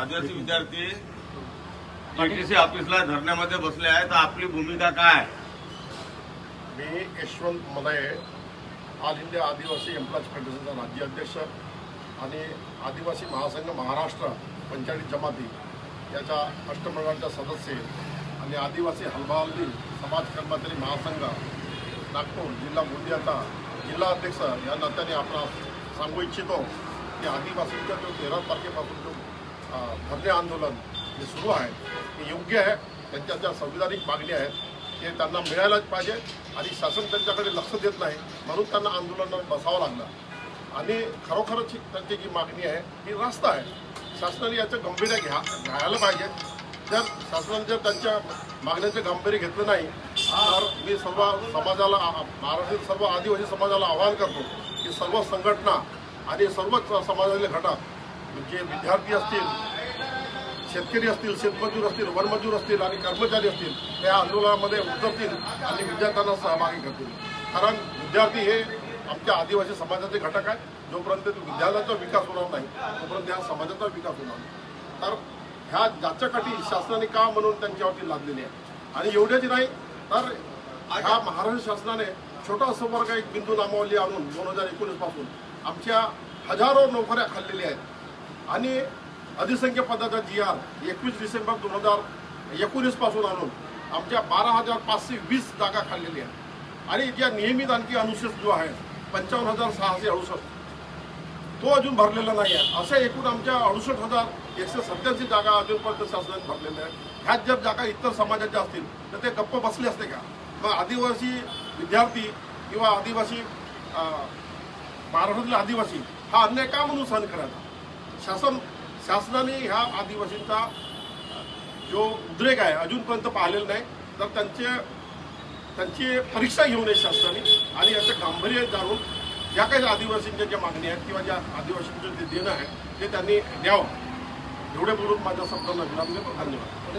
आदिवासी विद्यार्थी टीटीसी ऑफिसला धरण्यामध्ये बसले आहेत, तर आपली भूमिका काय? मी यशवंत मदाये, ऑल इंडिया आदिवासी एम्प्लॉईज फेडरेशनचा राज्य अध्यक्ष आणि आदिवासी महासंघ महाराष्ट्र पंचायत जमाती याच्या अष्टमंडळाचा सदस्य आणि आदिवासी हलबा-हलबी समाज कर्मचारी महासंघ नागपूर जिल्हा गोंदियाचा जिल्हा अध्यक्ष या नात्याने आपण सांगू इच्छितो की आदिवासींचा जो 13 तारखेपासून जो धरणे आंदोलन हे सुरू आहे ते योग्य आहे। त्यांच्या ज्या संविधानिक मागण्या आहेत ते त्यांना मिळायलाच पाहिजे आणि शासन त्यांच्याकडे लक्ष देत नाही, म्हणून त्यांना आंदोलनात बसावं लागलं। आणि खरोखरच त्यांची जी मागणी आहे ही रास्त आहे। शासनाने याचं गांभीर्य घ्यायला पाहिजे। जर शासनाने जर त्यांच्या मागण्याचं गांभीर्य घेतलं नाही तर मी सर्व समाजाला, महाराष्ट्रातील सर्व आदिवासी समाजाला आवाहन करतो की सर्व संघटना आणि सर्वच समाजातले घटक जे विद्यार्थी असतील, शेतकरी असतील, शेतमजूर असतील, वनमजूर असतील आणि कर्मचारी असतील या आंदोलनामध्ये उतरतील आणि विद्यार्थ्यांना सहभागी करतील। कारण विद्यार्थी हे आमच्या आदिवासी समाजाचे घटक आहे। जोपर्यंत विद्यार्थ्यांचा विकास होणार नाही तोपर्यंत या समाजाचा विकास होणार नाही। तर ह्या जाच्याकाठी शासनाने का म्हणून त्यांच्यावरती लादलेली आहे। आणि एवढेच नाही तर ह्या महाराष्ट्र शासनाने छोटा वर्ग एक बिंदू नामावली आणून 2019 पासून आमच्या हजारो नोकऱ्या खाल्लेल्या आहेत आणि अधिसंख्य पदाचा GR 21 डिसेंबर 2019 पासून आणून आमच्या 12,520 जागा खाल्लेल्या आहेत। आणि ज्या नियमित आणखी अनुसूचित जो आहे 55,668 तो अजून भरलेला नाही आहे। अशा एकूण आमच्या 68,187 जागा अजूनपर्यंत शासनाने भरलेल्या आहेत। ह्याच जर जागा इतर समाजाच्या असतील तर ते गप्प बसले असते का? मग आदिवासी विद्यार्थी किंवा आदिवासी महाराष्ट्रातील आदिवासी हा अन्याय का म्हणून सहन करायचा? शासनाने ह्या आदिवासींचा जो उद्रेक आहे अजूनपर्यंत पाहिलेला नाही, तर त्यांची परीक्षा घेऊ नये शासनाने आणि याचं गांभीर्य जाणून ज्या काही आदिवासींच्या ज्या मागण्या आहेत किंवा ज्या आदिवासींचं जे देणं आहे ते त्यांनी द्यावं। एवढे बोलून माझ्या शब्दांना विराम देतो। धन्यवाद।